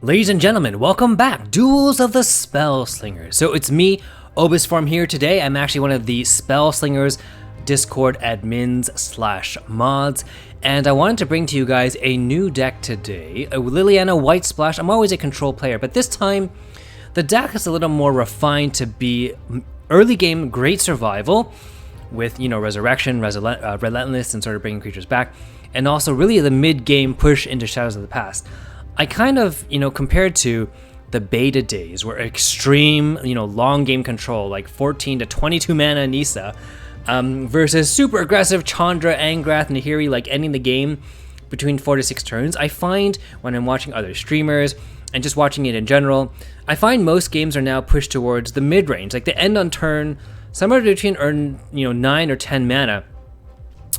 Ladies and gentlemen, welcome back, Duels of the Spellslingers. So it's me, Obus Form here today. I'm actually one of the Spellslingers Discord admins / mods, and I wanted to bring to you guys a new deck today, a Liliana White Splash. I'm always a control player, but this time the deck is a little more refined to be early game great survival with, resurrection, relentless, and sort of bringing creatures back, and also really the mid-game push into Shadows of the Past. I kind of, compared to the beta days where extreme, long game control, like 14 to 22 mana Nissa, versus super aggressive Chandra, Angrath, Nahiri, like ending the game between 4 to 6 turns. I find when I'm watching other streamers and just watching it in general, I find most games are now pushed towards the mid-range, like they end on turn somewhere between 9 or 10 mana.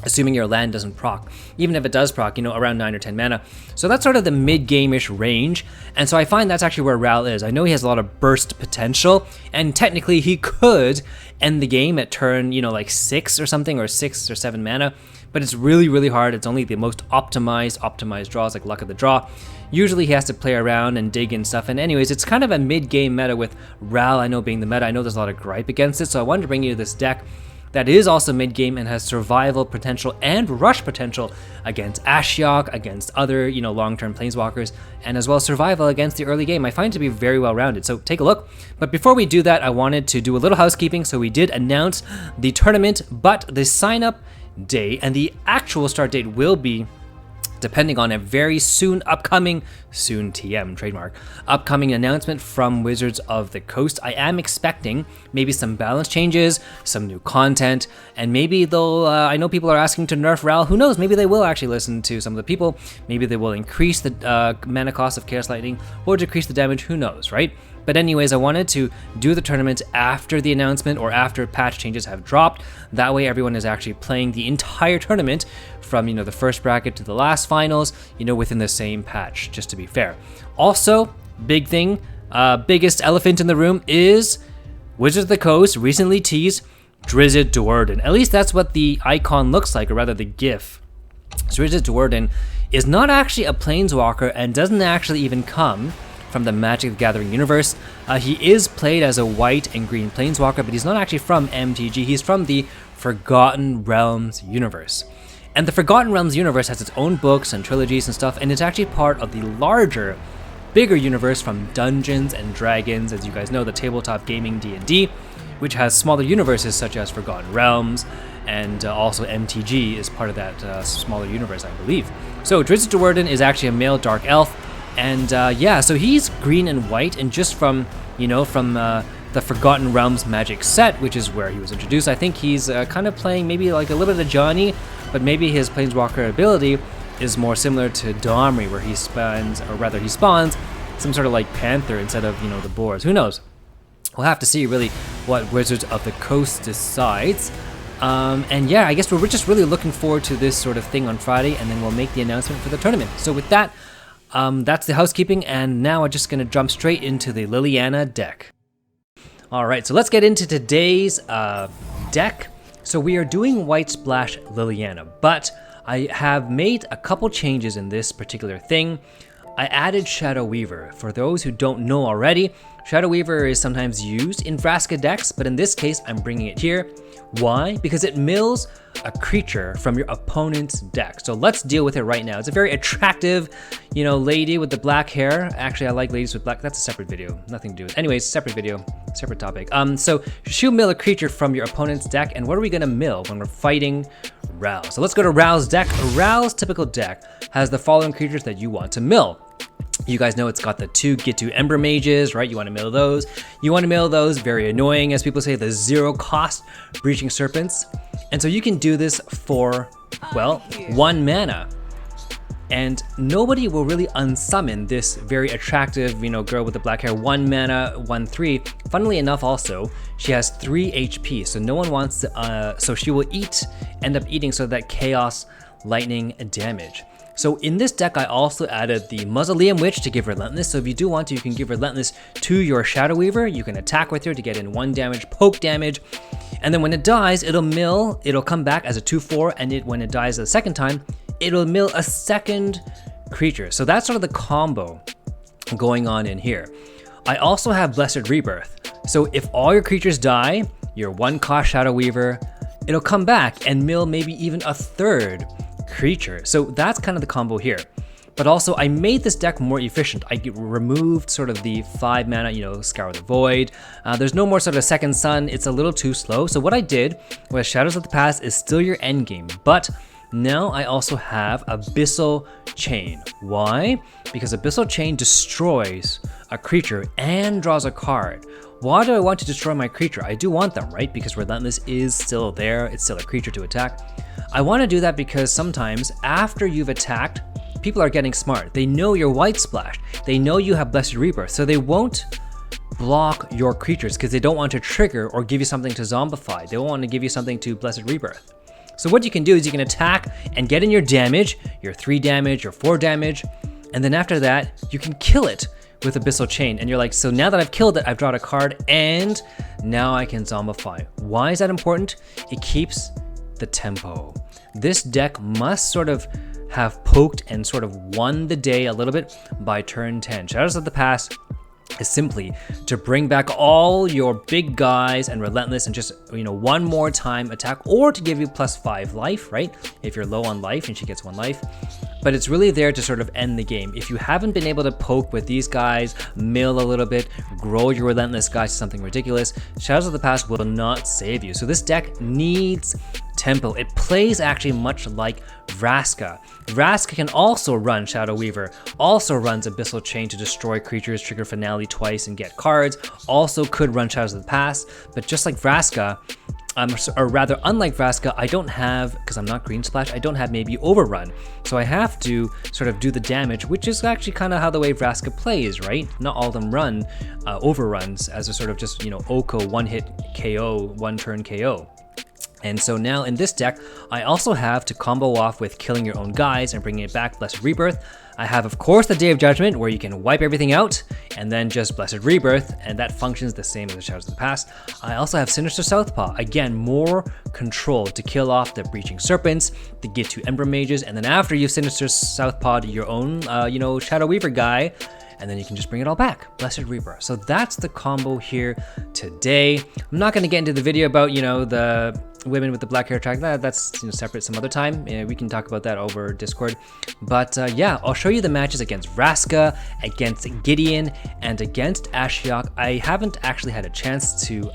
Assuming your land doesn't proc. Even if it does proc, around 9 or 10 mana. So that's sort of the mid-game-ish range, and so I find that's actually where Ral is. I know he has a lot of burst potential, and technically he could end the game at turn, like 6 or something, or 6 or 7 mana, but it's really, really hard. It's only the most optimized draws, like Luck of the Draw. Usually he has to play around and dig and stuff, and anyways, it's kind of a mid-game meta with Ral, I know, being the meta. I know there's a lot of gripe against it, so I wanted to bring you this deck that is also mid-game and has survival potential and rush potential against Ashiok, against other, long-term planeswalkers, and as well as survival against the early game. I find it to be very well-rounded, so take a look. But before we do that, I wanted to do a little housekeeping. So we did announce the tournament, but the sign-up day and the actual start date will be depending on a very soon TM trademark, upcoming announcement from Wizards of the Coast. I am expecting maybe some balance changes, some new content, and maybe they'll, I know people are asking to nerf Ral. Who knows, maybe they will actually listen to some of the people. Maybe they will increase the mana cost of Chaos Lightning or decrease the damage, who knows, right? But anyways, I wanted to do the tournament after the announcement or after patch changes have dropped. That way everyone is actually playing the entire tournament from, the first bracket to the last finals, within the same patch, just to be fair. Also, big thing, biggest elephant in the room is Wizards of the Coast recently teased Drizzt Do'Urden. At least that's what the icon looks like, or rather the GIF. So Drizzt Do'Urden is not actually a planeswalker and doesn't actually even come from the Magic the Gathering universe. He is played as a white and green planeswalker, but he's not actually from MTG. He's from the Forgotten Realms universe. And the Forgotten Realms universe has its own books and trilogies and stuff, and it's actually part of the larger, bigger universe from Dungeons and Dragons, as you guys know, the tabletop gaming D&D, which has smaller universes such as Forgotten Realms, and also MTG is part of that smaller universe, I believe. So Drizzt Do'Urden is actually a male dark elf, and so he's green and white, and just from, the Forgotten Realms Magic set, which is where he was introduced, I think he's kind of playing maybe like a little bit of Johnny, but maybe his Planeswalker ability is more similar to Domri, where he spawns some sort of like Panther instead of, the boars. Who knows? We'll have to see really what Wizards of the Coast decides. I guess we're just really looking forward to this sort of thing on Friday, and then we'll make the announcement for the tournament. So with that, that's the housekeeping, and now I'm just going to jump straight into the Liliana deck. Alright, so let's get into today's deck. So we are doing White Splash Liliana, but I have made a couple changes in this particular thing. I added Shadow Weaver. For those who don't know already, Shadow Weaver is sometimes used in Vraska decks, but in this case, I'm bringing it here. Why? Because it mills a creature from your opponent's deck. So let's deal with it right now. It's a very attractive, lady with the black hair. Actually, I like ladies with black. That's a separate video. Nothing to do with it. Anyways, separate video, separate topic. So she'll mill a creature from your opponent's deck. And what are we going to mill when we're fighting Ral? So let's go to Ral's deck. Ral's typical deck has the following creatures that you want to mill. You guys know it's got the 2 Gitu Ember Mages, right? You want to mill those. You want to mill those, very annoying, as people say, the 0 cost Breaching Serpents. And so you can do this for, 1 mana. And nobody will really unsummon this very attractive, girl with the black hair, 1 mana, 1/3. Funnily enough also, she has 3 HP, so no one wants to, so she will end up eating so that Chaos Lightning damage. So in this deck, I also added the Mausoleum Witch to give Relentless. So if you do want to, you can give Relentless to your Shadow Weaver. You can attack with her to get in 1 damage, poke damage. And then when it dies, it'll come back as a 2/4, and when it dies a second time, it'll mill a second creature. So that's sort of the combo going on in here. I also have Blessed Rebirth. So if all your creatures die, your 1-cost Shadow Weaver, it'll come back and mill maybe even a 3rd creature. So that's kind of the combo here. But also I made this deck more efficient. I removed sort of the 5 mana, you know, Scour the Void. There's no more sort of Second Sun. It's a little too slow. So what I did was Shadows of the Past is still your end game, but now I also have Abyssal Chain. Why? Because Abyssal Chain destroys a creature and draws a card. Why do I want to destroy my creature? I do want them, right? Because Relentless is still there. It's still a creature to attack. I want to do that because sometimes after you've attacked, people are getting smart. They know you're White Splash. They know you have Blessed Rebirth, so they won't block your creatures because they don't want to trigger or give you something to Zombify. They won't want to give you something to Blessed Rebirth. So what you can do is you can attack and get in your damage, your 3 damage, your 4 damage, and then after that, you can kill it with Abyssal Chain. And you're like, so now that I've killed it, I've drawn a card, and now I can Zombify. Why is that important? It keeps the tempo. This deck must sort of have poked and sort of won the day a little bit by turn 10. Shadows of the Past is simply to bring back all your big guys and Relentless and just, you know, one more time attack, or to give you +5 life, right? If you're low on life and she gets 1 life. But it's really there to sort of end the game. If you haven't been able to poke with these guys, mill a little bit, grow your Relentless guys to something ridiculous, Shadows of the Past will not save you. So this deck needs tempo. It plays actually much like Vraska. Vraska can also run Shadow Weaver, also runs Abyssal Chain to destroy creatures, trigger Finale twice and get cards, also could run Shadows of the Past, but just like Vraska, or rather unlike Vraska, I don't have, because I'm not Green Splash, I don't have maybe Overrun. So I have to sort of do the damage, which is actually kind of how the way Vraska plays, right? Not all of them run Overruns as a sort of just, you know, Oko, 1-hit KO, 1-turn KO. And so now in this deck, I also have to combo off with killing your own guys and bringing it back, Blessed Rebirth. I have, of course, the Day of Judgment, where you can wipe everything out, and then just Blessed Rebirth, and that functions the same as the Shadows of the Past. I also have Sinister Southpaw, again, more control to kill off the Breaching Serpents, to get 2 Ember Mages, and then after you've Sinister Southpaw'd your own, you know, Shadow Weaver guy, and then you can just bring it all back, Blessed Rebirth. So that's the combo here today. I'm not going to get into the video about, you know, the women with the black hair track. That's, you know, separate some other time. We can talk about that over Discord. But yeah, I'll show you the matches against Vraska, against Gideon, and against Ashiok. I haven't actually had a chance to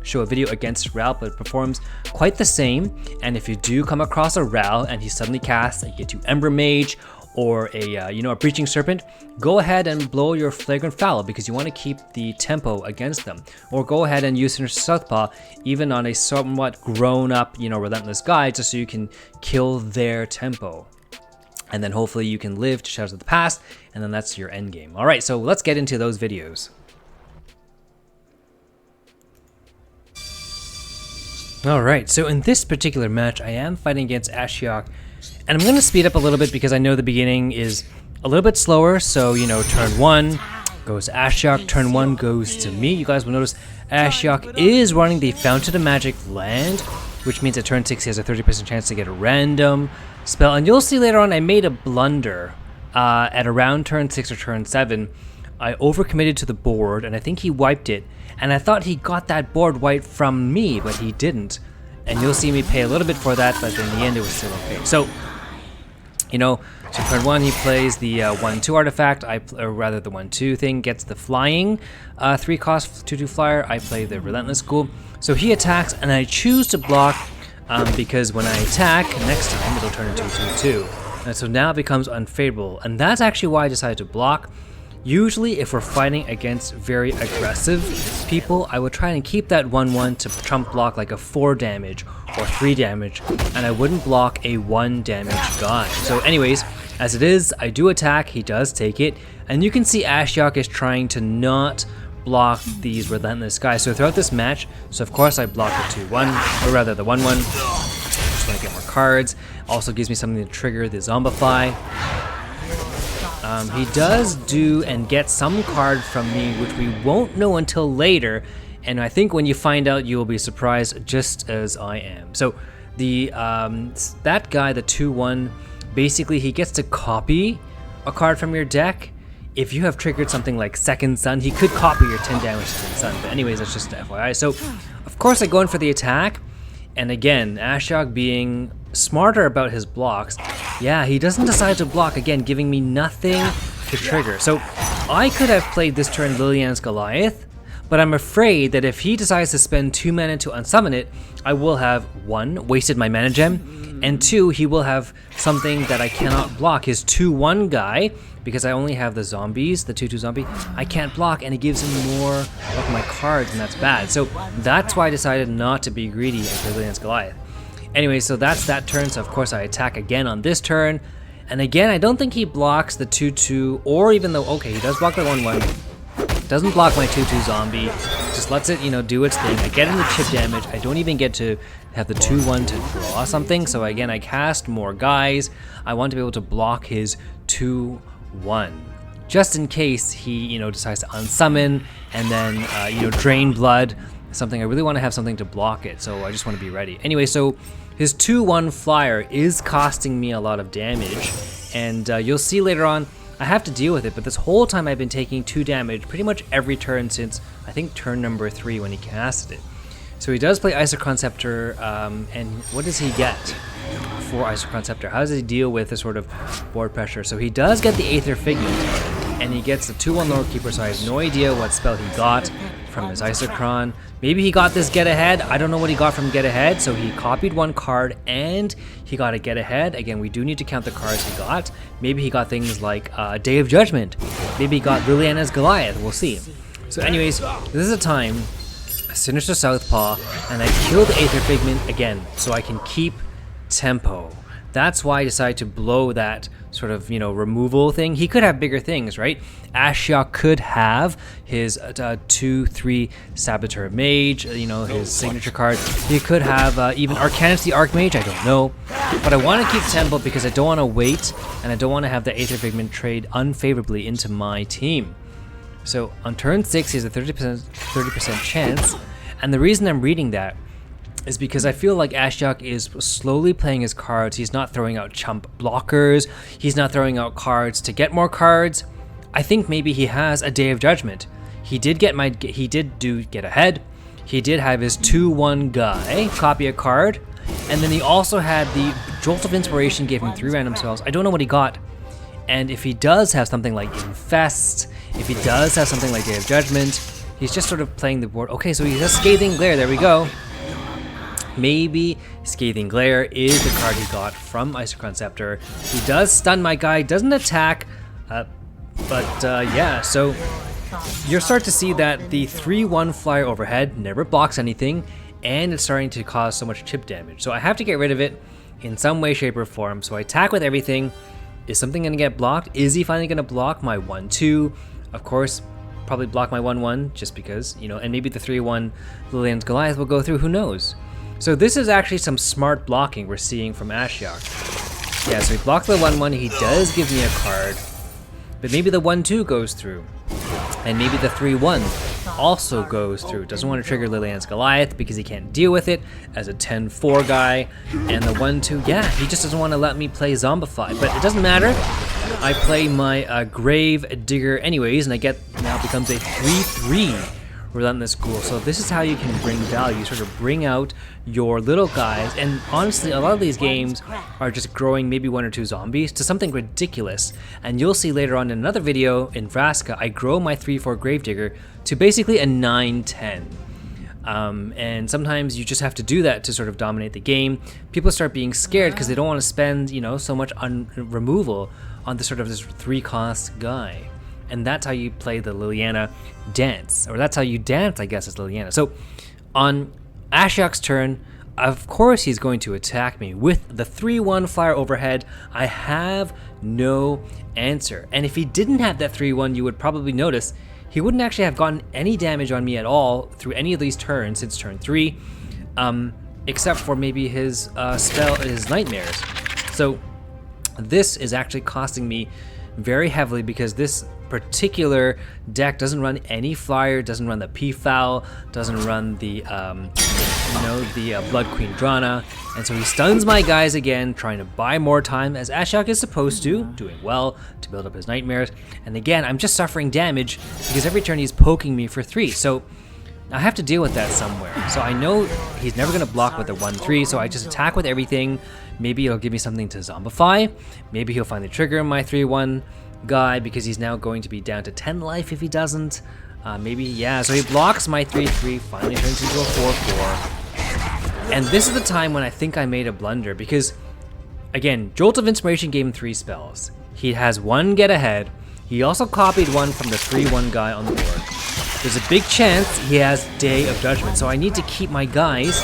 show a video against Ral, but it performs quite the same. And if you do come across a Ral and he suddenly casts a Get 2 Ember Mage, or a, you know, a Breaching Serpent, go ahead and blow your Flagrant Foul because you want to keep the tempo against them. Or go ahead and use Sinister Southpaw even on a somewhat grown up, you know, Relentless guy, just so you can kill their tempo. And then hopefully you can live to Shadows of the Past, and then that's your end game. All right, so let's get into those videos. All right, so in this particular match, I am fighting against Ashiok. And I'm going to speed up a little bit because I know the beginning is a little bit slower. So, you know, turn 1 goes to Ashiok, turn 1 goes to me. You guys will notice Ashiok is running the Fountain of Magic land, which means at turn 6 he has a 30% chance to get a random spell. And you'll see later on I made a blunder at around turn 6 or turn 7. I overcommitted to the board, and I think he wiped it. And I thought he got that board wiped from me, but he didn't. And you'll see me pay a little bit for that, but in the end it was still okay. So, you know, so turn 1 he plays the 1/2 artifact, or rather the 1/2 thing, gets the flying 3-cost 2/2 flyer. I play the Relentless Ghoul. So he attacks, and I choose to block because when I attack next time it'll turn into a 2/2. And so now it becomes unfavorable, and that's actually why I decided to block. Usually if we're fighting against very aggressive people, I would try and keep that 1/1 to trump block like a 4 damage or 3 damage, and I wouldn't block a 1 damage guy. So anyways, as it is, I do attack, he does take it, and you can see Ashiok is trying to not block these Relentless guys. So throughout this match, so of course I block the 2/1, or rather the 1/1, just want to get more cards. Also gives me something to trigger the Zombify. He does do and get some card from me, which we won't know until later, and I think when you find out, you will be surprised just as I am. So the that guy, the 2/1, basically he gets to copy a card from your deck if you have triggered something like Second Sun, he could copy your 10 damage to Second Sun. But anyways, that's just FYI. So, of course, I go in for the attack. And again, Ashiok being smarter about his blocks. Yeah, he doesn't decide to block, again, giving me nothing to trigger. So, I could have played this turn Liliana's Goliath, but I'm afraid that if he decides to spend 2 mana to unsummon it, I will have 1, wasted my mana gem, and 2, he will have something that I cannot block. His 2/1 guy, because I only have the zombies, the 2/2 zombie, I can't block, and it gives him more of my cards, and that's bad. So that's why I decided not to be greedy and play Liliana's Goliath. Anyway, so that's that turn, so of course I attack again on this turn, and again, I don't think he blocks the 2/2, or even though, okay, he does block the 1/1, doesn't block my 2/2 zombie, just lets it, you know, do its thing. I get into chip damage, I don't even get to have the 2/1 to draw something, so again, I cast more guys. I want to be able to block his 2/1, just in case he, you know, decides to unsummon, and then, you know, drain blood, something. I really want to have something to block it, so I just want to be ready. Anyway, so his 2/1 flyer is costing me a lot of damage, and you'll see later on, I have to deal with it, but this whole time I've been taking 2 damage pretty much every turn since, I think, turn number 3 when he casted it. So he does play Isochron Scepter, and what does he get for Isochron Scepter? How does he deal with this sort of board pressure? So he does get the Aether Figment, and he gets the 2/1 Lore Keeper, so I have no idea what spell he got from his Isochron. Maybe he got this Get Ahead. I don't know what he got from Get Ahead, so he copied 1 card, and he got a Get Ahead. Again, we do need to count the cards he got. Maybe he got things like Day of Judgment. Maybe he got Liliana's Goliath. We'll see. So anyways, this is a time, Sinister Southpaw, and I kill the Aether Figment again, so I can keep tempo. That's why I decided to blow that sort of, you know, removal thing. He could have bigger things, right? Ashiok could have his 2/3 Saboteur Mage, you know, his signature card. He could have even Arcanus the Archmage, I don't know. But I want to keep tempo because I don't want to wait, and I don't want to have the Aether Figment trade unfavorably into my team. So on turn 6, he has a 30% chance, and the reason I'm reading that is because I feel like Ashiok is slowly playing his cards. He's not throwing out chump blockers. He's not throwing out cards to get more cards. I think maybe he has a Day of Judgment. He did get Get Ahead. He did have his 2/1 guy copy a card, and then he also had the Jolt of Inspiration, gave him 3 random spells. I don't know what he got. And if he does have something like Infest, if he does have something like Day of Judgment, he's just sort of playing the board. Okay, so he has Scathing Glare. There we go. Maybe Scathing Glare is the card he got from Isochron Scepter. He does stun my guy, doesn't attack, yeah, so you'll start to see that the 3/1 flyer overhead never blocks anything, and it's starting to cause so much chip damage. So I have to get rid of it in some way, shape, or form. So I attack with everything. Is something going to get blocked? Is he finally going to block my 1/2? Of course, probably block my 1/1 just because, you know, and maybe the 3/1 Liliana's Goliath will go through, who knows? So this is actually some smart blocking we're seeing from Ashiok. Yeah, so he blocks the 1/1, he does give me a card, but maybe the 1/2 goes through, and maybe the 3/1 also goes through. Doesn't want to trigger Liliana's Goliath because he can't deal with it as a 10/4 guy, and the 1/2, yeah, he just doesn't want to let me play Zombify, but it doesn't matter. I play my Gravedigger anyways, and I get, now becomes a 3/3 Relentless Ghoul. So this is how you can bring value, sort of bring out your little guys, and honestly a lot of these games are just growing maybe 1 or 2 zombies to something ridiculous, and you'll see later on in another video in Vraska, I grow my 3/4 Gravedigger to basically a 9/10. And sometimes you just have to do that to sort of dominate the game. People start being scared because they don't want to spend, you know, so much on removal on this sort of this 3-cost guy. And that's how you play the Liliana dance, or that's how you dance, I guess, as Liliana. So on Ashiok's turn, of course he's going to attack me with the 3/1 flyer overhead. I have no answer, and if he didn't have that 3/1, you would probably notice he wouldn't actually have gotten any damage on me at all through any of these turns since turn 3, except for maybe his his nightmares. So this is actually costing me very heavily because this particular deck doesn't run any flyer, doesn't run the P-Foul, doesn't run the you know, the Blood Queen Drana. And so he stuns my guys again, trying to buy more time, as Ashiok is supposed to, doing well to build up his nightmares. And again, I'm just suffering damage because every turn he's poking me for 3. So I have to deal with that somewhere. So I know he's never going to block with the 1-3, so I just attack with everything. Maybe he'll give me something to zombify. Maybe he'll finally trigger my 3-1 guy because he's now going to be down to 10 life if he doesn't. Maybe, yeah, so he blocks my 3-3, finally turns into a 4-4. And this is the time when I think I made a blunder because, again, Jolt of Inspiration gave him 3 spells. He has 1 get ahead. He also copied 1 from the 3-1 guy on the board. There's a big chance he has Day of Judgment, so I need to keep my guys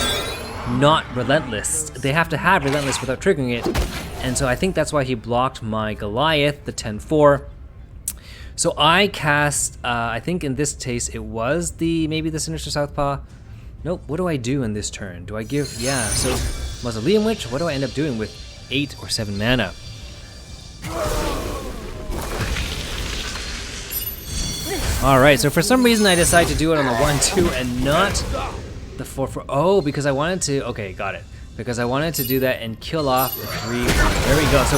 not relentless. They have to have relentless without triggering it, and so I think that's why he blocked my Goliath, the 10-4. So I cast, I think in this case it was maybe the Sinister Southpaw. Nope, what do I do in this turn? Do I give, yeah, so Mausoleum Witch, what do I end up doing with 8 or 7 mana? Alright, so for some reason I decided to do it on the 1-2 and not the 4-4. Oh, because I wanted to, okay, got it. Because I wanted to do that and kill off the 3-1. There we go. So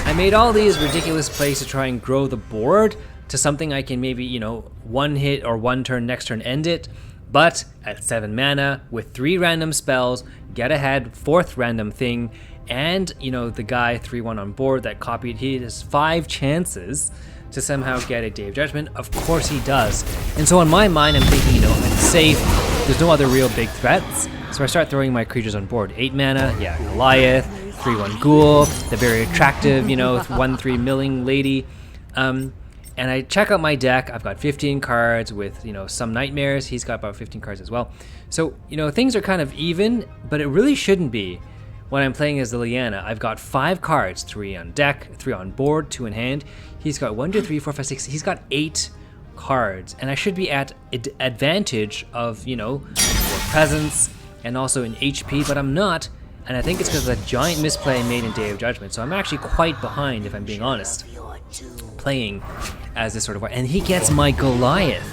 I made all these ridiculous plays to try and grow the board to something I can maybe, you know, 1 hit or 1 turn, next turn end it. But at 7 mana, with 3 random spells, get ahead, 4th random thing, and, you know, the guy 3-1 on board that copied, he has 5 chances to somehow get a Day of Judgment. Of course he does. And so in my mind, I'm thinking, you know, I'm safe. There's no other real big threats. So I start throwing my creatures on board. 8 mana, yeah, Goliath, 3-1 Ghoul, the very attractive, you know, 1-3 milling lady. And I check out my deck. I've got 15 cards with, you know, some nightmares. He's got about 15 cards as well. So, you know, things are kind of even, but it really shouldn't be when I'm playing as Liliana. I've got 5 cards, 3 on deck, 3 on board, 2 in hand. He's got 1, 2, 3, 4, 5, 6. He's got 8 cards, and I should be at advantage of, you know, presence and also in HP, but I'm not. And I think it's because of that giant misplay I made in Day of Judgment. So I'm actually quite behind, if I'm being honest, playing as this sort of way. And he gets my Goliath.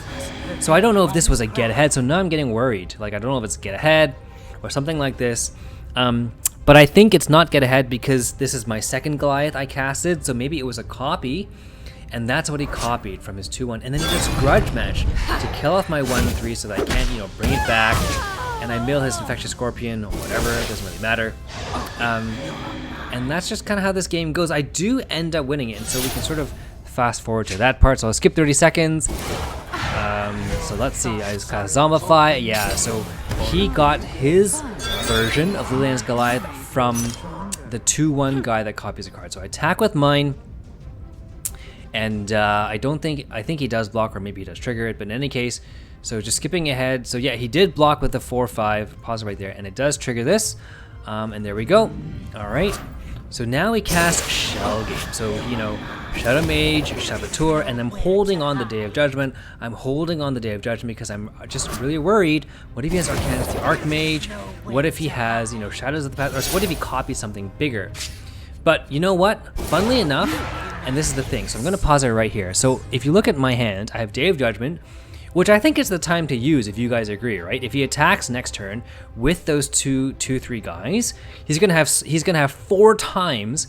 So I don't know if this was a get ahead. So now I'm getting worried. Like, I don't know if it's get ahead or something like this. But I think it's not get ahead because this is my second Goliath I casted. So maybe it was a copy. And that's what he copied from his 2-1. And then he does Grudge Match to kill off my 1-3 so that I can't, you know, bring it back. And I mill his Infectious Scorpion or whatever. It doesn't really matter. And that's just kind of how this game goes. I do end up winning it. And so we can sort of fast forward to that part. So I'll skip 30 seconds. So let's see. I just cast Zombify. Yeah, so he got his version of Liliana's Goliath from the 2-1 guy that copies a card. So I attack with mine. And I think he does block, or maybe he does trigger it, but in any case, so just skipping ahead. So yeah, he did block with the 4-5, pause it right there, and it does trigger this. And there we go. All right. So now we cast Shell Game. So, you know, Shadow Mage, Saboteur, and I'm holding on the Day of Judgment. I'm holding on the Day of Judgment because I'm just really worried. What if he has Arcanus the Archmage? What if he has, you know, Shadows of the Past? Or what if he copies something bigger? But you know what? Funnily enough, and this is the thing, so I'm going to pause it right here. So if you look at my hand, I have Day of Judgment, which I think is the time to use if you guys agree, right? If he attacks next turn with those 2/3 guys, he's gonna have 4 times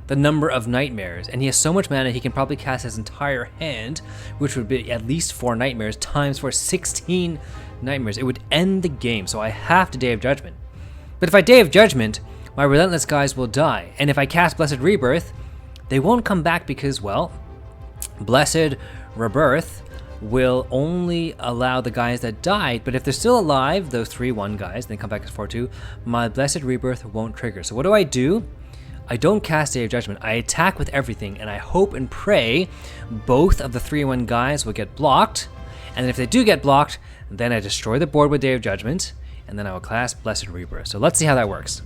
the number of nightmares, and he has so much mana he can probably cast his entire hand, which would be at least 4 nightmares times for 16 nightmares. It would end the game, so I have to Day of Judgment. But if I Day of Judgment, my relentless guys will die, and if I cast Blessed Rebirth, they won't come back because, well, Blessed Rebirth will only allow the guys that died, but if they're still alive, those 3-1 guys, they come back as 4-2, my Blessed Rebirth won't trigger. So what do? I don't cast Day of Judgment. I attack with everything, and I hope and pray both of the 3-1 guys will get blocked, and if they do get blocked, then I destroy the board with Day of Judgment, and then I will cast Blessed Rebirth. So let's see how that works.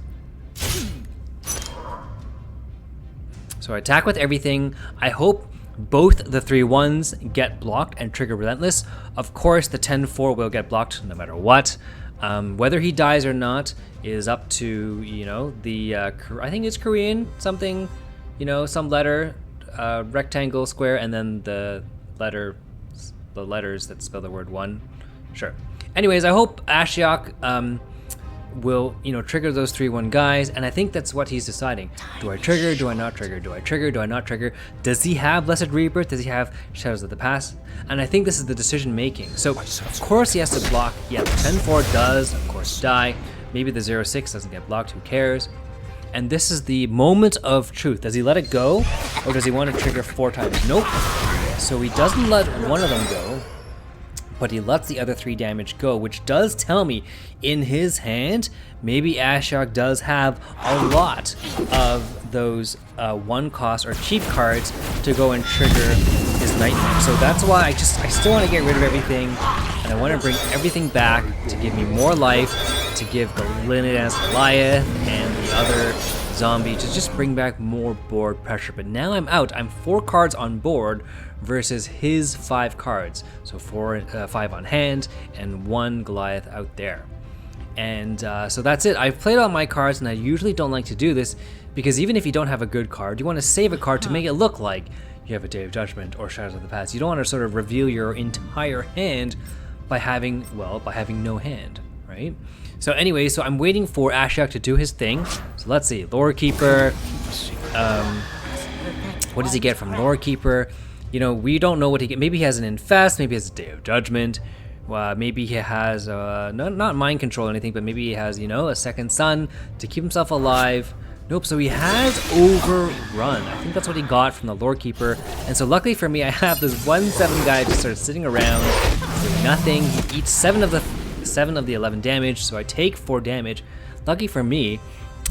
So I attack with everything. I hope both the 3-1s get blocked and trigger Relentless. Of course, the 10-4 will get blocked no matter what. Whether he dies or not is up to, you know, the, I think it's Korean, something, you know, some letter, rectangle, square, and then the letters that spell the word 1. Sure. Anyways, I hope Ashiok will, you know, trigger those 3/1 guys, and I think that's what he's deciding. Do I trigger? Do I not trigger? Do I trigger? Do I not trigger? Does he have Blessed Rebirth? Does he have Shadows of the Past? And I think this is the decision making. So of course he has to block. Yeah, the 10-4 does of course die. Maybe the 0-6 doesn't get blocked. Who cares? And this is the moment of truth. Does he let it go, or does he want to trigger 4 times? Nope. So he doesn't let one of them go, but he lets the other 3 damage go, which does tell me in his hand, maybe Ashiok does have a lot of those 1-cost or cheap cards to go and trigger his Nightmare. So that's why I still want to get rid of everything, and I want to bring everything back to give me more life, to give the Liliana's Goliath and the other zombie to just bring back more board pressure. But now I'm out. I'm 4 cards on board versus his 5 cards. So 5 on hand and 1 Goliath out there. And so that's it. I've played all my cards, and I usually don't like to do this because even if you don't have a good card, you want to save a card to make it look like you have a Day of Judgment or Shadows of the Past. You don't want to sort of reveal your entire hand by having no hand, right? So anyway, so I'm waiting for Ashiok to do his thing. So let's see, Lore Keeper. What does he get from Lore Keeper? You know, we don't know what he gets. Maybe he has an Infest, maybe he has a Day of Judgment. Maybe he has, not Mind Control or anything, but maybe he has, you know, a Second Sun to keep himself alive. Nope, so he has Overrun. I think that's what he got from the Lore Keeper. And so luckily for me, I have this 1/7 guy just sort of sitting around doing nothing. He eats 7 of the 11 damage, so I take 4 damage. Lucky for me.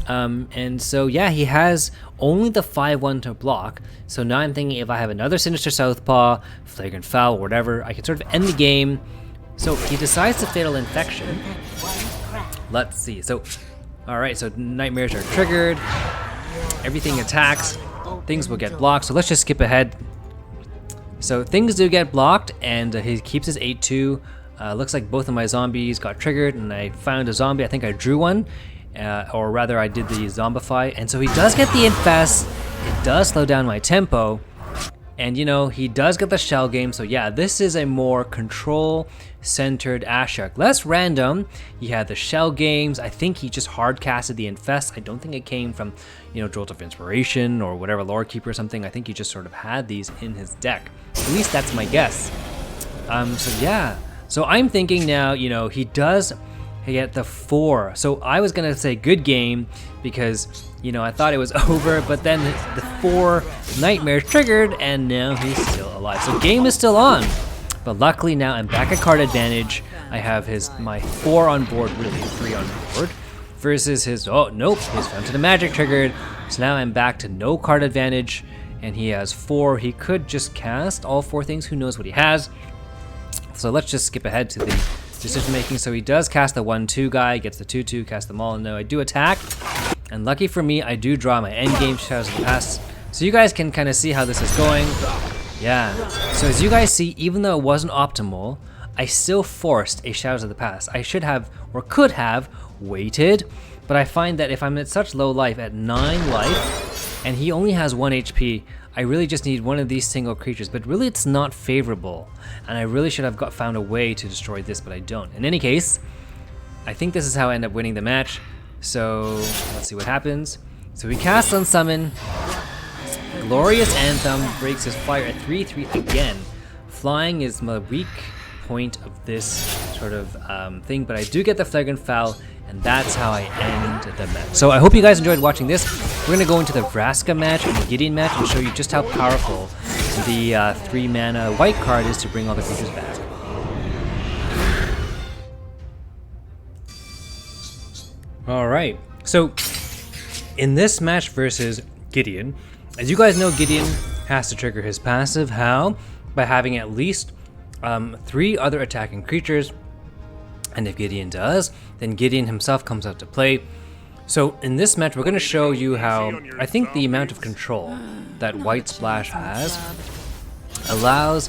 And so yeah, he has only the 5/1 to block. So now I'm thinking if I have another Sinister Southpaw, Flagrant Foul, whatever, I can sort of end the game. So he decides to Fatal Infection. Let's see. So, alright, so Nightmares are triggered. Everything attacks. Things will get blocked. So let's just skip ahead. So things do get blocked, and he keeps his 8/2. Looks like both of my zombies got triggered, and I found a zombie. I think I drew one. Or rather, I did the Zombify. And so he does get the Infest. It does slow down my tempo. And, you know, he does get the Shell Game. So yeah, this is a more control-centered Ashiok. Less random. He had the Shell Games. I think he just hard-casted the Infest. I don't think it came from, you know, Jolt of Inspiration or whatever, Lore Keeper or something. I think he just sort of had these in his deck. At least that's my guess. So yeah. So I'm thinking now, you know, he does get the 4. So I was going to say good game because, you know, I thought it was over, but then the 4 Nightmares triggered, and now he's still alive. So game is still on. But luckily now I'm back at card advantage. I have my 4 on board, really 3 on board, versus his, oh nope, his Fountain of Magic triggered. So now I'm back to no card advantage, and he has 4. He could just cast all 4 things. Who knows what he has? So let's just skip ahead to the decision making. So he does cast the 1/2 guy, gets the 2/2, cast them all, and now I do attack. And lucky for me, I do draw my endgame Shadows of the Past. So you guys can kind of see how this is going. Yeah. So as you guys see, even though it wasn't optimal, I still forced a Shadows of the Past. I should have, or could have, waited. But I find that if I'm at such low life, at 9 life, and he only has 1 HP, I really just need one of these single creatures, but really it's not favorable. And I really should have found a way to destroy this, but I don't. In any case, I think this is how I end up winning the match. So let's see what happens. So he casts Unsummon. Glorious Anthem breaks his fire at 3/3 again. Flying is my weak point of this sort of thing, but I do get the Flagrant Foul, and that's how I end the match. So I hope you guys enjoyed watching this. We're going to go into the Vraska match and the Gideon match and show you just how powerful the 3-mana white card is to bring all the creatures back. Alright, so in this match versus Gideon, as you guys know, Gideon has to trigger his passive. How? By having at least 3 other attacking creatures. And if Gideon does, then Gideon himself comes out to play. So in this match, we're going to show you how I think the amount of control that White Splash has allows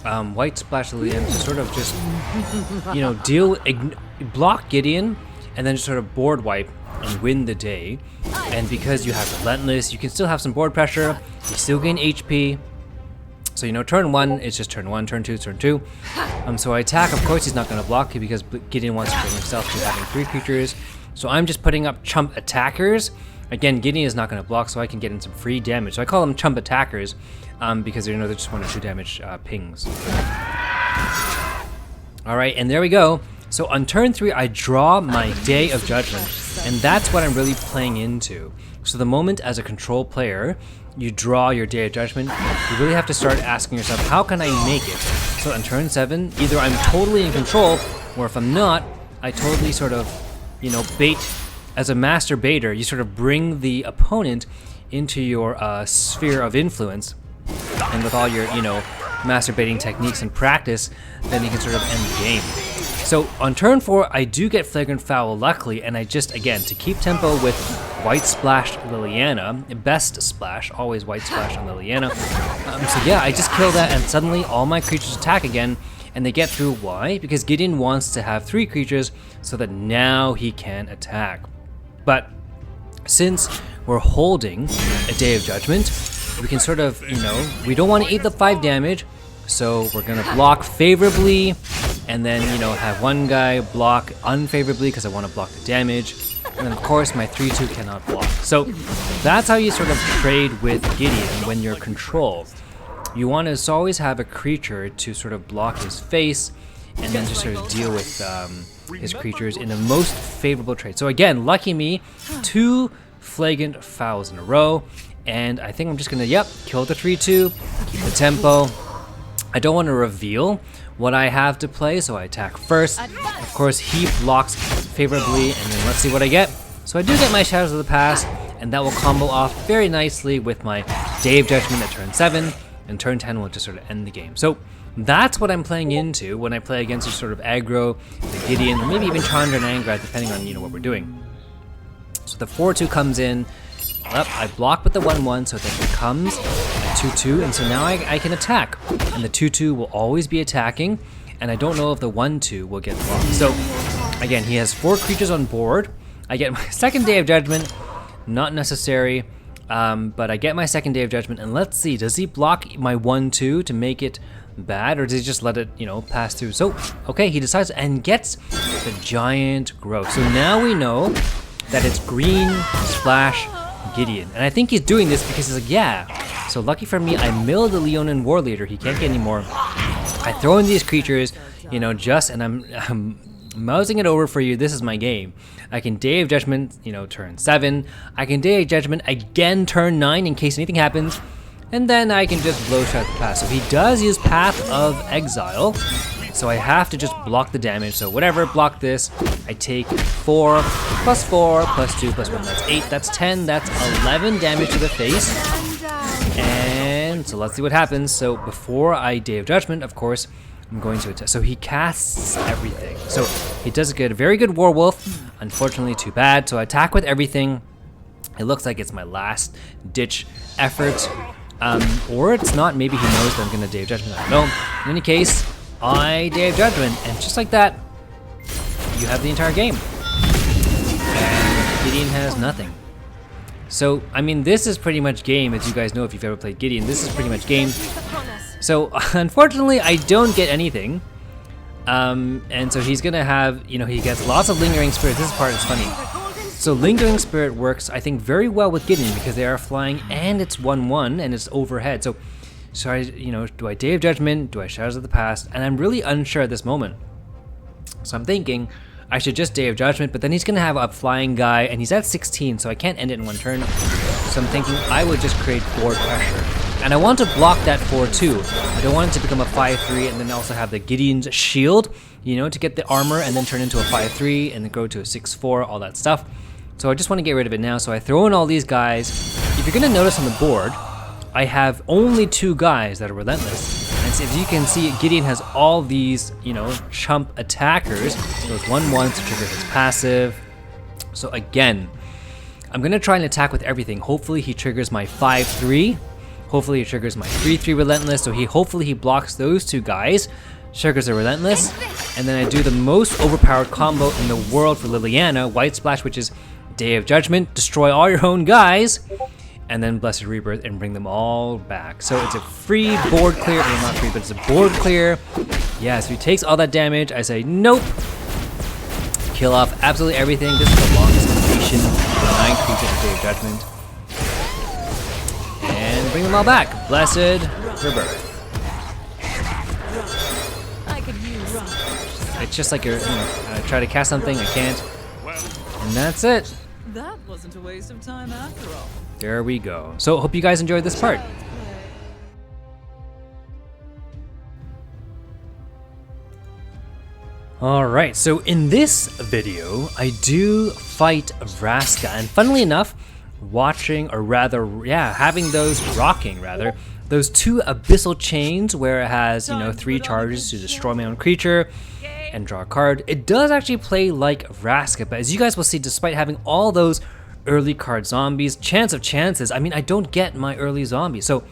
White Splash Liliana to sort of just, you know, block Gideon and then just sort of board wipe and win the day. And because you have Relentless, you can still have some board pressure, you still gain HP. So, you know, turn 1 is just turn 1, turn 2 is turn 2. So I attack. Of course he's not going to block because Gideon wants to bring himself to having 3 creatures. So I'm just putting up chump attackers. Again, Gideon is not going to block, so I can get in some free damage. So I call them chump attackers because they're just 1 or 2 damage pings. All right, and there we go. So on turn 3, I draw my Day of Judgment, and that's what I'm really playing into. So the moment as a control player, you draw your Day of Judgment, you really have to start asking yourself, how can I make it? So on turn 7, either I'm totally in control, or if I'm not, I totally sort of, bait. As a master baiter, you sort of bring the opponent into your sphere of influence, and with all your, master baiting techniques and practice, then you can sort of end the game. So on turn 4, I do get Flagrant Foul, luckily, and I just, again, to keep tempo with White Splash Liliana, best splash, always White Splash on Liliana. So yeah, I just kill that, and suddenly all my creatures attack again, and they get through. Why? Because Gideon wants to have 3 creatures so that now he can attack. But since we're holding a Day of Judgment, we can sort of, we don't want to eat the 5 damage, so we're going to block favorably, and then, have one guy block unfavorably because I want to block the damage. And then, of course, my 3/2 cannot block. So that's how you sort of trade with Gideon when you're control. You want to always have a creature to sort of block his face, and then just sort of deal with his creatures in the most favorable trade. So again, lucky me, 2 Flagrant Fouls in a row, and I think I'm just going to, kill the 3/2, keep the tempo. I don't want to reveal what I have to play, so I attack first. Of course, he blocks favorably, and then let's see what I get. So I do get my Shadows of the Past, and that will combo off very nicely with my Day of Judgment at turn 7, and turn 10 will just sort of end the game. So that's what I'm playing into when I play against a sort of aggro, the Gideon, or maybe even Chandra and Angrad, depending on what we're doing. So the 4/2 comes in. I block with the 1/1, so that becomes a 2/2, and so now I can attack. And the 2/2 will always be attacking, and I don't know if the 1/2 will get blocked. So again, he has 4 creatures on board. I get my second Day of Judgment, not necessary, but I get my second Day of Judgment, and let's see, does he block my 1/2 to make it bad, or does he just let it, pass through? So, okay, he decides and gets the giant growth. So now we know that it's green splash Gideon, and I think he's doing this because he's like, yeah. So lucky for me, I mill the Leonin War Leader. He can't get any more. I throw in these creatures, and I'm mousing it over for you. This is my game. I can Day of Judgment, turn 7. I can Day of Judgment again turn 9 in case anything happens. And then I can just blow shot the path. So he does use Path of Exile. So I have to just block the damage. So whatever, block this. I take 4 plus 4 plus 2 plus 1. That's 8. That's 10. That's 11 damage to the face. And so let's see what happens. So before I Day of Judgment, of course, I'm going to attack. So he casts everything. So he does a very good Werewolf. Unfortunately, too bad. So I attack with everything. It looks like it's my last ditch effort. Or it's not. Maybe he knows that I'm going to Day of Judgment. I don't know. In any case, I Day of Judgment. And just like that, you have the entire game. And Gideon has nothing. So, I mean, this is pretty much game, as you guys know if you've ever played Gideon. This is pretty much game. So, unfortunately, I don't get anything. And so he's going to have, he gets lots of Lingering Spirit. This part is funny. So Lingering Spirit works, I think, very well with Gideon because they are flying and it's 1/1 and it's overhead. So I, do I Day of Judgment? Do I Shadows of the Past? And I'm really unsure at this moment. So I'm thinking I should just Day of Judgment, but then he's going to have a flying guy and he's at 16, so I can't end it in one turn. So I'm thinking I would just create board pressure. And I want to block that 4/2. I don't want it to become a 5/3 and then also have the Gideon's shield, to get the armor and then turn into a 5/3 and then go to a 6/4, all that stuff. So I just want to get rid of it now. So I throw in all these guys. If you're going to notice on the board, I have only 2 guys that are relentless. And so if you can see, Gideon has all these, chump attackers. So it's 1/1 to trigger his passive. So again, I'm going to try and attack with everything. Hopefully he triggers my 5/3. Hopefully he triggers my 3/3 relentless. So hopefully he blocks those 2 guys. Triggers a relentless. And then I do the most overpowered combo in the world for Liliana, White Splash, which is Day of Judgment, destroy all your own guys, and then Blessed Rebirth and bring them all back. So it's a free board clear, well, not free, but it's a board clear. Yeah, so he takes all that damage. I say, nope. kill off absolutely everything. This is the longest completion. 9 creatures of Day of Judgment. And bring them all back. Blessed Rebirth. It's just like I try to cast something, I can't. And that's it. That wasn't a waste of time after all. There we go. So hope you guys enjoyed this part. Alright, so in this video, I do fight Vraska, and funnily enough, having those 2 abyssal chains where it has, 3 charges to destroy my own creature and draw a card. It does actually play like Vraska, but as you guys will see, despite having all those early card zombies, chance of chances, I mean, I don't get my early zombies. So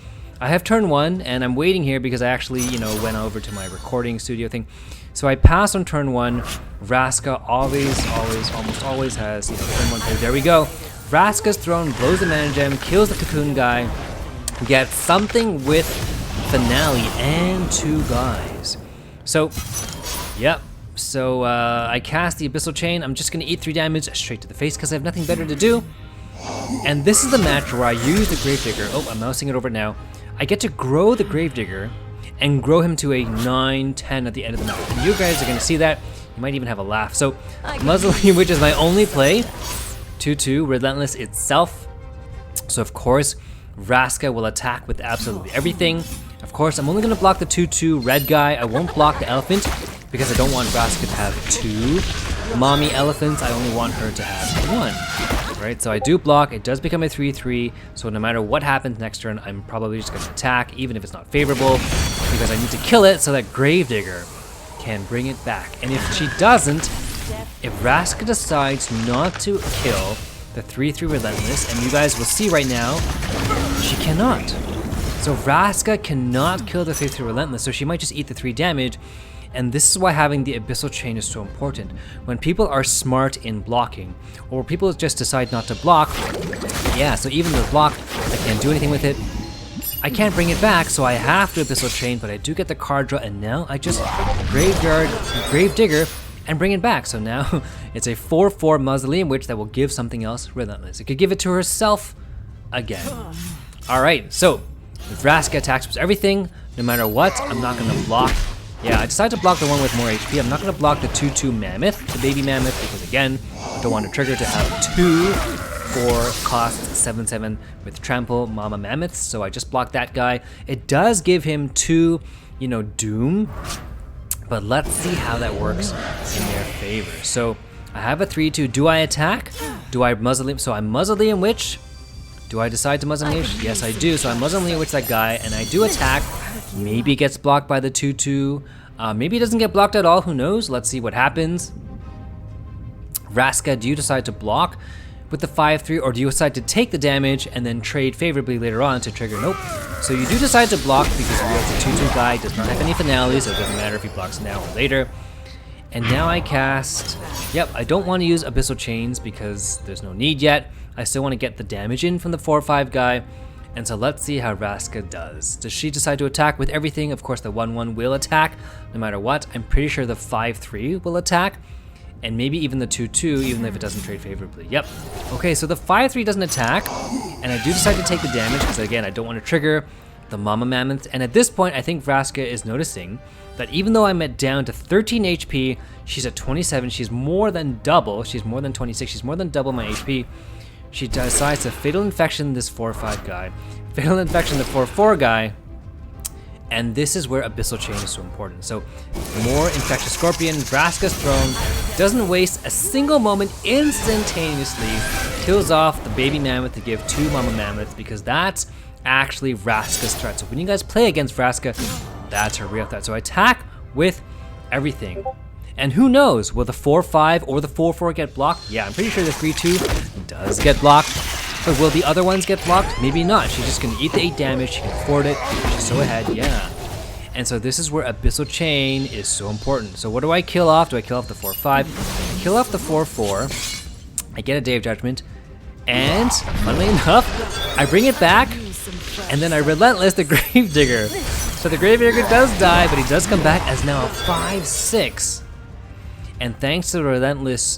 I have turn 1, and I'm waiting here because I actually, went over to my recording studio thing. So I pass on turn 1. Vraska almost always has, turn 1 play. There we go. Vraska's thrown, blows the mana gem, kills the cocoon guy, gets something with finale and 2 guys. So, yep. So I cast the Abyssal Chain. I'm just going to eat 3 damage straight to the face because I have nothing better to do. And this is the match where I use the Gravedigger. Oh, I'm mousing it over now. I get to grow the Gravedigger and grow him to a 9-10 at the end of the match. And you guys are going to see that. You might even have a laugh. So, Mausoleum, which is my only play. 2/2, Relentless itself. So, of course, Vraska will attack with absolutely everything. Of course, I'm only going to block the 2/2 red guy. I won't block the elephant because I don't want Vraska to have 2 mommy elephants. I only want her to have 1. Right, so I do block. It does become a 3/3, so no matter what happens next turn, I'm probably just going to attack, even if it's not favorable, because I need to kill it so that Gravedigger can bring it back. And if she doesn't, if Vraska decides not to kill the 3/3 Relentless, and you guys will see right now, she cannot. So Vraska cannot kill the 3/3 Relentless, so she might just eat the 3 damage. And this is why having the Abyssal Chain is so important. When people are smart in blocking, or people just decide not to block, yeah, so even though blocked, I can't do anything with it. I can't bring it back, so I have to Abyssal Chain, but I do get the card draw, and now I just Gravedigger and bring it back. So now it's a 4/4 Mausoleum Witch that will give something else Relentless. It could give it to herself again. Alright, so if Vraska attacks with everything, no matter what, I'm not going to block. Yeah, I decided to block the one with more HP. I'm not going to block the 2/2 Mammoth, the baby Mammoth, because again, I don't want to trigger to have 2 for cost 7/7 with Trample Mama Mammoths, so I just blocked that guy. It does give him 2, Doom, but let's see how that works in their favor. So I have a 3/2. Do I attack? Do I Mausoleum? So I'm Mausoleum Witch. Do I decide to Mausoleum Witch? Yes, I do. So I'm Mausoleum Witch that guy, and I do attack. Maybe it gets blocked by the 2/2. Maybe it doesn't get blocked at all. Who knows? Let's see what happens. Vraska, do you decide to block with the 5/3, or do you decide to take the damage and then trade favorably later on to trigger? Nope. So you do decide to block because the 2/2 guy does not have any finale, so it doesn't matter if he blocks now or later. And now I cast. Yep, I don't want to use Abyssal Chains because there's no need yet. I still want to get the damage in from the 4/5 guy. And so let's see how Vraska does. Does she decide to attack with everything? Of course, the 1/1 will attack no matter what. I'm pretty sure the 5/3 will attack, and maybe even the 2/2, even if it doesn't trade favorably. Yep. Okay, so the 5/3 doesn't attack, and I do decide to take the damage because, again, I don't want to trigger the Mama Mammoth. And at this point, I think Vraska is noticing that even though I'm down to 13 HP, she's at 27. She's more than double. She's more than 26. She's more than double my HP. She decides to Fatal Infection this 4/5 guy, Fatal Infection the 4/4 guy, and this is where Abyssal Chain is so important. So more Infectious Scorpion, Vraska's Throne, doesn't waste a single moment, instantaneously kills off the baby mammoth to give 2 mama mammoths, because that's actually Vraska's threat. So when you guys play against Vraska, that's her real threat. So I attack with everything. And who knows, will the 4/5 or the 4/4 get blocked? Yeah, I'm pretty sure the 3/2 does get blocked. But will the other ones get blocked? Maybe not. She's just gonna eat the 8 damage, she can afford it, she's so ahead, yeah. And so this is where Abyssal Chain is so important. So what do I kill off? Do I kill off the 4/5? I kill off the 4/4, I get a Day of Judgment, and funnily enough, I bring it back, and then I Relentless the Gravedigger. So the Gravedigger does die, but he does come back as now a 5/6. and thanks to the relentless,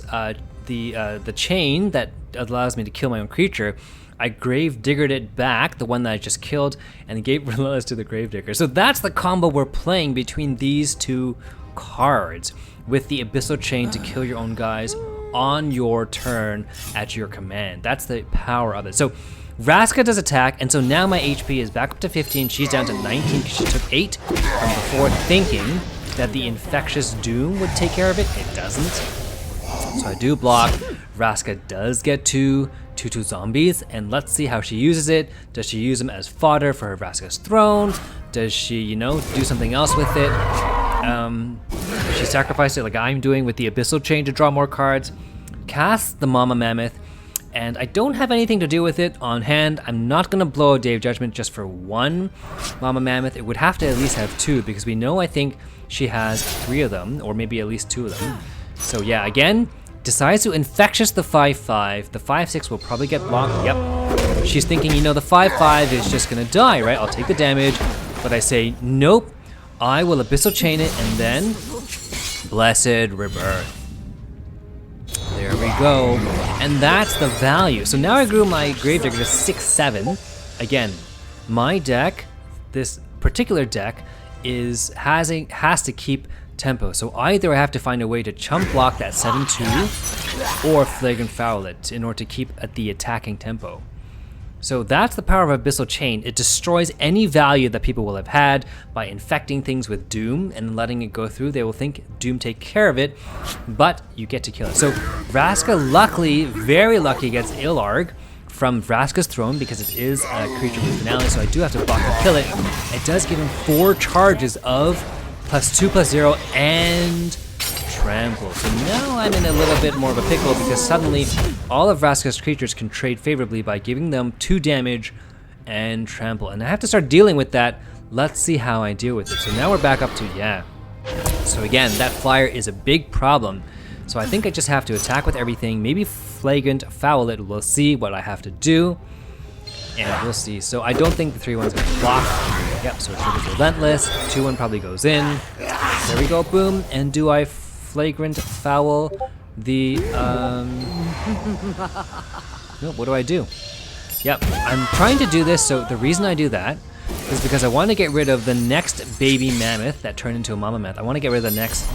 the chain that allows me to kill my own creature, I Gravediggered it back, the one that I just killed, and gave relentless to the Gravedigger. So that's the combo we're playing between these two cards, with the Abyssal Chain to kill your own guys on your turn at your command. That's the power of it. So Vraska does attack, and so now my HP is back up to 15. She's down to 19 because she took 8 from before, thinking that the Infectious Doom would take care of it. It doesn't. So I do block. Vraska does get two zombies, and let's see how she uses it. Does she use them as fodder for her Vraska's throne? Does she, you know, do something else with it? She sacrificed it like I'm doing with the Abyssal Chain to draw more cards. Cast the Mama Mammoth, and I don't have anything to do with it on hand. I'm not gonna blow a Day of Judgment just for one Mama Mammoth. It would have to at least have 2, because we know I think she has 3 of them, or maybe at least 2 of them. So yeah, again, decides to Infectious the 5/5. The 5/6 will probably get blocked. Yep. She's thinking, you know, the 5/5 is just gonna die, right? I'll take the damage. But I say, nope. I will Abyssal Chain it, and then Blessed Rebirth. There we go. And that's the value. So now I grew my Gravedigger to 6/7. Again, my deck, this particular deck, has to keep tempo. So either I have to find a way to chump block that 7/2 or Flagrant Foul it in order to keep at the attacking tempo. So that's the power of Abyssal Chain. It destroys any value that people will have had by infecting things with Doom and letting it go through. They will think Doom take care of it, but you get to kill it. So Vraska, luckily, very lucky, gets Ilarg from Vraska's throne because it is a creature with finale, so I do have to block and kill it. It does give him 4 charges of +2/+0 and trample. So now I'm in a little bit more of a pickle because suddenly all of Vraska's creatures can trade favorably by giving them 2 damage and trample. And I have to start dealing with that. Let's see how I deal with it. So now we're back up to, yeah. So again, that flyer is a big problem. So I think I just have to attack with everything, maybe Flagrant Foul it. We'll see what I have to do. And we'll see. So I don't think the 3/1's gonna block. Yep, so it's relentless. 2/1 probably goes in. There we go, boom. And do I Flagrant Foul the no, what do I do? Yep, I'm trying to do this. So the reason I do that is because I want to get rid of the next baby mammoth that turned into a mama mammoth. I want to get rid of the next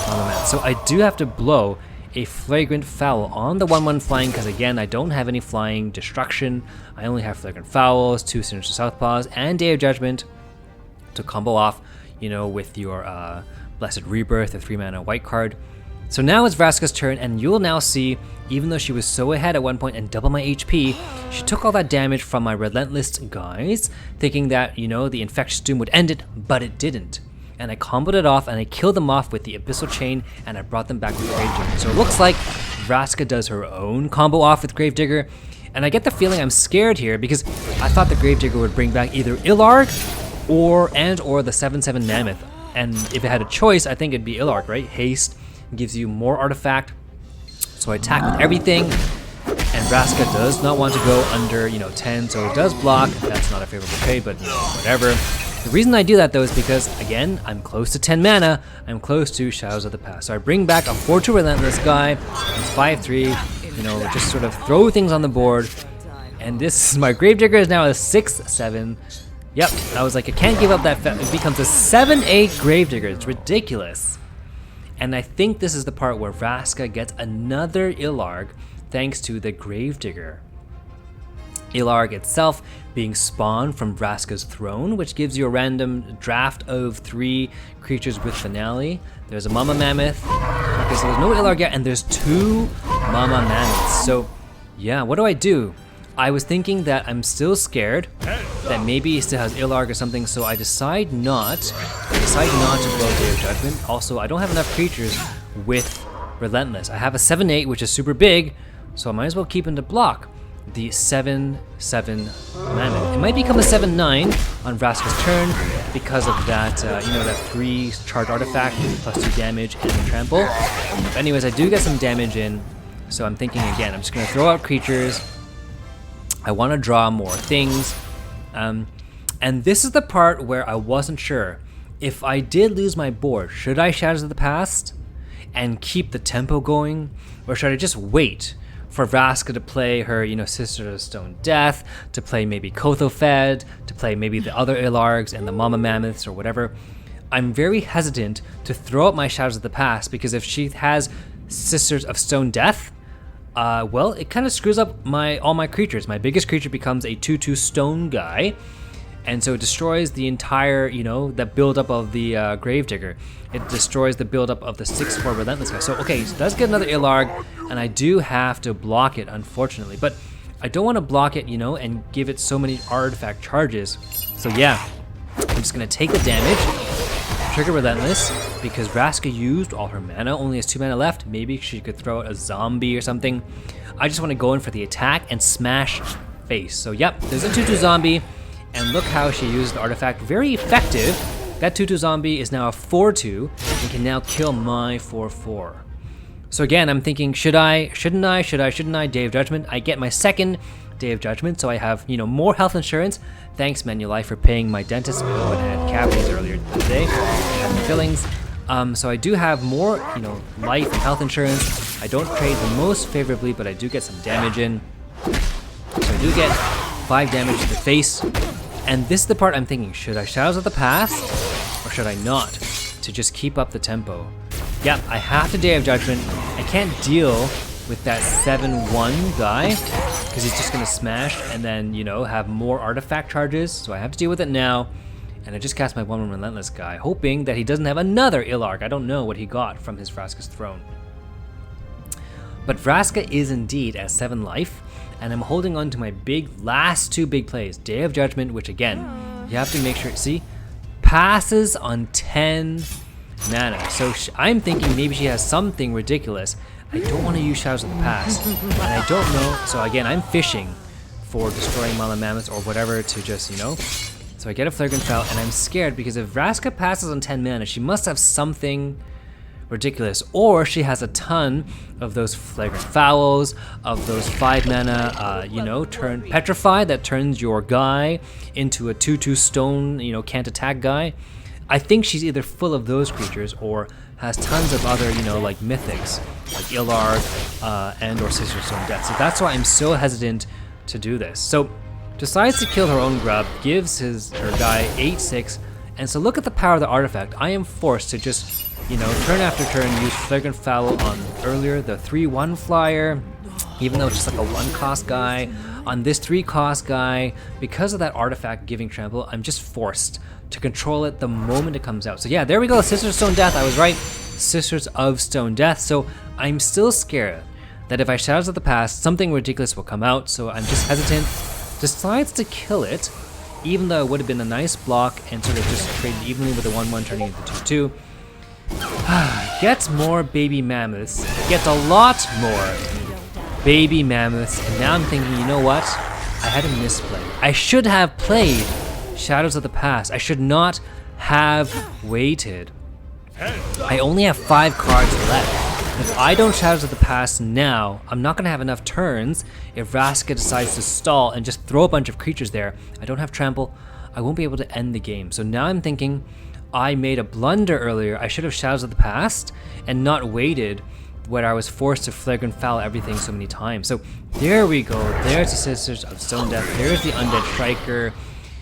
mama mammoth. So I do have to blow a Flagrant Foul on the 1/1 flying, because again, I don't have any flying destruction. I only have Flagrant Fouls, 2 Sinister Southpaws, and Day of Judgment to combo off, you know, with your Blessed Rebirth, a 3-mana white card. So now it's Vraska's turn, and you'll now see, even though she was so ahead at one point and double my HP, she took all that damage from my Relentless guys, thinking that, you know, the Infectious Doom would end it, but it didn't. And I comboed it off, and I killed them off with the Abyssal Chain, and I brought them back with Gravedigger. So it looks like Vraska does her own combo off with Gravedigger, and I get the feeling I'm scared here because I thought the Gravedigger would bring back either Ilarg or the 7/7 Mammoth. And if it had a choice, I think it'd be Ilarg, right? Haste gives you more artifact. So I attack with everything, and Vraska does not want to go under, you know, 10, so it does block. That's not a favorable trade, but you know, whatever. The reason I do that though is because, again, I'm close to 10 mana. I'm close to Shadows of the Past. So I bring back a 4/2 Relentless guy. It's 5/3. You know, just sort of throw things on the board. And this, my Gravedigger is now a 6/7. Yep, I was like, I can't give up that. It becomes a 7/8 Gravedigger. It's ridiculous. And I think this is the part where Vraska gets another Ilarg thanks to the Gravedigger. Ilarg itself being spawned from Vraska's throne, which gives you a random draft of 3 creatures with finale. There's a Mama Mammoth. Okay, so there's no Ilarg yet, and there's 2 Mama Mammoths. So yeah, what do? I was thinking that I'm still scared that maybe he still has Ilarg or something, so I decide not to blow Day of Judgment. Also, I don't have enough creatures with Relentless. I have a 7/8, which is super big, so I might as well keep him to block the 7/7 Mammoth. It might become a 7/9 on Vraska's turn because of that, you know, that 3 charge artifact +2 damage and trample. But anyways, I do get some damage in, so I'm thinking again, I'm just gonna throw out creatures. I want to draw more things, and this is the part where I wasn't sure. If I did lose my board, should I Shadows of the Past? and keep the tempo going? Or should I just wait for Vraska to play her, you know, Sister of Stone Death, to play maybe Kothofed, to play maybe the other Ilargs and the Mama Mammoths or whatever? I'm very hesitant to throw out my Shadows of the Past, because if she has Sisters of Stone Death, well, it kind of screws up all my creatures. My biggest creature becomes a 2/2 stone guy, and so it destroys the entire, you know, the buildup of the Gravedigger. It destroys the buildup of the 6/4 Relentless guy. So, okay, so it does get another Ilarg, and I do have to block it, unfortunately. But I don't want to block it, you know, and give it so many artifact charges. So yeah, I'm just going to take the damage, trigger Relentless, because Vraska used all her mana, only has 2 mana left. Maybe she could throw out a zombie or something. I just want to go in for the attack and smash face. So yep, there's a 2/2 zombie, and look how she used the artifact. Very effective. That 2/2 zombie is now a 4/2 and can now kill my 4/4. So again, I'm thinking, shouldn't I? Day of Judgment. I get my second Day of Judgment, so I have, you know, more health insurance. Thanks, Manulife, for paying my dentist bill, and I had cavities earlier today. I had fillings. So I do have more, you know, life and health insurance. I don't trade the most favorably, but I do get some damage in. So I do get 5 damage to the face. And this is the part I'm thinking, should I Shadows of the Past, or should I not, to just keep up the tempo? Yep, I have to Day of Judgment. I can't deal with that 7/1 guy, because he's just going to smash and then, you know, have more artifact charges. So I have to deal with it now. And I just cast my 1/1 Relentless guy, hoping that he doesn't have another Ilarg. I don't know what he got from his Vraska's throne. But Vraska is indeed at 7 life, and I'm holding on to my last 2 big plays. Day of Judgment, which again, you have to make sure, see, passes on 10 mana. So I'm thinking maybe she has something ridiculous. I don't want to use Shadows of the Past, and I don't know. So again, I'm fishing for destroying Mala Mammoths or whatever to just, you know. So I get a Flagrant Foul, and I'm scared because if Vraska passes on 10 mana, she must have something ridiculous, or she has a ton of those Flagrant Fouls, of those 5 mana, you know, turn Petrify that turns your guy into a 2/2 stone, you know, can't attack guy. I think she's either full of those creatures or has tons of other, you know, like mythics, like Ilarg and or Sister of Stone Death. So that's why I'm so hesitant to do this. So decides to kill her own grub, gives her guy 8/6, and so look at the power of the artifact. I am forced to just, you know, turn after turn, use Flagrant Foul on earlier, the 3/1 flyer, even though it's just like a 1-cost guy. On this 3-cost guy, because of that artifact giving trample, I'm just forced to control it the moment it comes out. So yeah, there we go, Sisters of Stone Death, I was right, Sisters of Stone Death. So I'm still scared that if I Shadows of the Past, something ridiculous will come out, so I'm just hesitant. Decides to kill it, even though it would have been a nice block and sort of just traded evenly with the 1/1 turning into 2/2. Gets more baby mammoths, gets a lot more baby mammoths, and now I'm thinking, you know what? I had a misplay. I should have played Shadows of the Past. I should not have waited. I only have 5 cards left. If I don't Shadows of the Past now, I'm not going to have enough turns if Vraska decides to stall and just throw a bunch of creatures there. I don't have trample. I won't be able to end the game. So now I'm thinking I made a blunder earlier. I should have Shadows of the Past and not waited where I was forced to Flagrant Foul everything so many times. So there we go. There's the Sisters of Stone Death. There's the Undead Striker.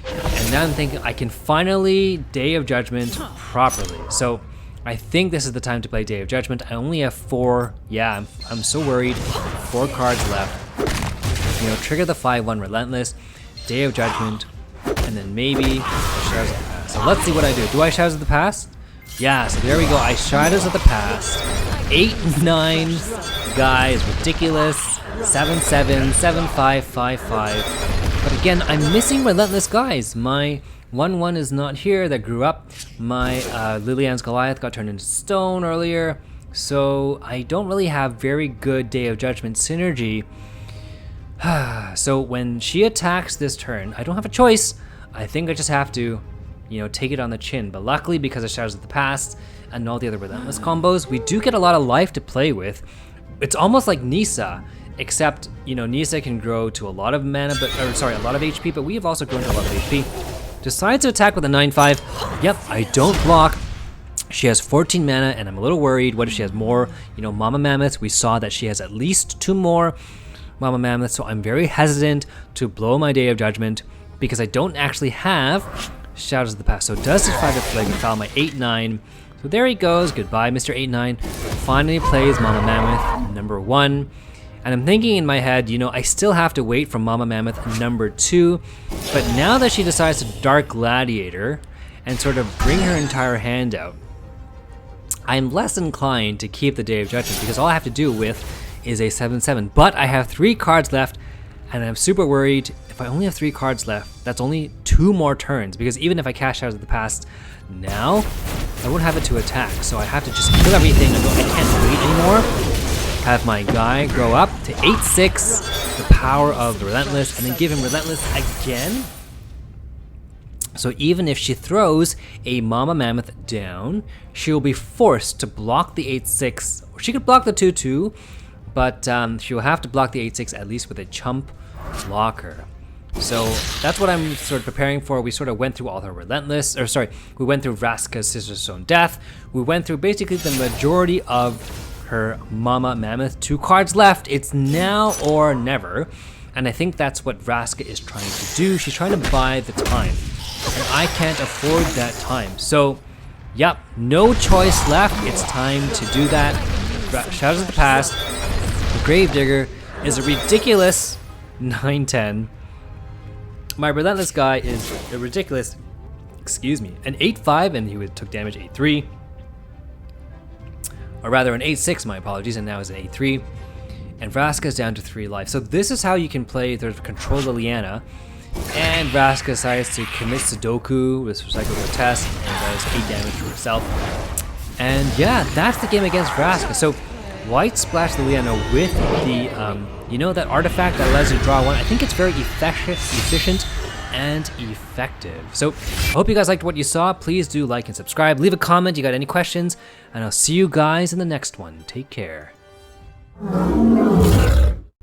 And now I'm thinking I can finally Day of Judgment properly. So I think this is the time to play Day of Judgment. I only have 4. Yeah, I'm so worried. 4 cards left. You know, trigger the 5/1 Relentless, Day of Judgment, and then maybe Shadows of the Past. So let's see what I do. Do I Shadows of the Past? Yeah, so there we go. I Shadows of the Past. 8/9 guy is ridiculous. 7/7, 7/5, 5/5. But again, I'm missing Relentless guys. My 1/1 is not here that grew up. My Liliana's Goliath got turned into stone earlier. So I don't really have very good Day of Judgment synergy. So when she attacks this turn, I don't have a choice. I think I just have to, you know, take it on the chin. But luckily, because of Shadows of the Past and all the other Relentless combos, we do get a lot of life to play with. It's almost like Nissa, except, you know, Nissa can grow to a lot of mana, a lot of HP, but we have also grown to a lot of HP. Decides to attack with a 9/5. Yep, I don't block. She has 14 mana, and I'm a little worried. What if she has more, you know, Mama Mammoths? We saw that she has at least 2 more Mama Mammoths, so I'm very hesitant to blow my Day of Judgment because I don't actually have Shadows of the Past. So does this 5 Flagrant foul my 8-9? So there he goes. Goodbye, Mr. 8-9. Finally plays Mama Mammoth number 1. And I'm thinking in my head, you know, I still have to wait for Mama Mammoth number 2. But now that she decides to Dark Gladiator and sort of bring her entire hand out, I'm less inclined to keep the Day of Judgment because all I have to do with is a 7/7. But I have 3 cards left, and I'm super worried. If I only have 3 cards left, that's only 2 more turns, because even if I cast Shadows of the Past now, I won't have it to attack. So I have to just kill everything and go, I can't wait anymore. Have my guy grow up to 8/6, the power of the Relentless, and then give him Relentless again. So even if she throws a Mama Mammoth down, she will be forced to block the 8/6. She could block the 2/2, but she will have to block the 8/6 at least with a chump blocker. So that's what I'm sort of preparing for. We sort of went through all her Relentless, or sorry, we went through Vraska's Sister's Stone Death. We went through basically the majority of her Mama Mammoth. 2 cards left. It's now or never. And I think that's what Vraska is trying to do. She's trying to buy the time. And I can't afford that time. So, yep, no choice left. It's time to do that. Shadows of the Past, the Gravedigger is a ridiculous 9/10. My Relentless guy is a ridiculous, an 8/5, and he took damage 8/3. Or rather an 8/6, my apologies, and now is an 8/3. And Vraska's down to 3 life. So this is how you can play the Control Liliana. And Vraska decides to commit Sudoku with Recycle Grotesque and does 8 damage to herself. And yeah, that's the game against Vraska. So White Splash Liliana with the, you know, that artifact that allows you to draw 1. I think it's very efficient and effective. So I hope you guys liked what you saw. Please do like and subscribe. Leave a comment you got any questions, and I'll see you guys in the next one. Take care.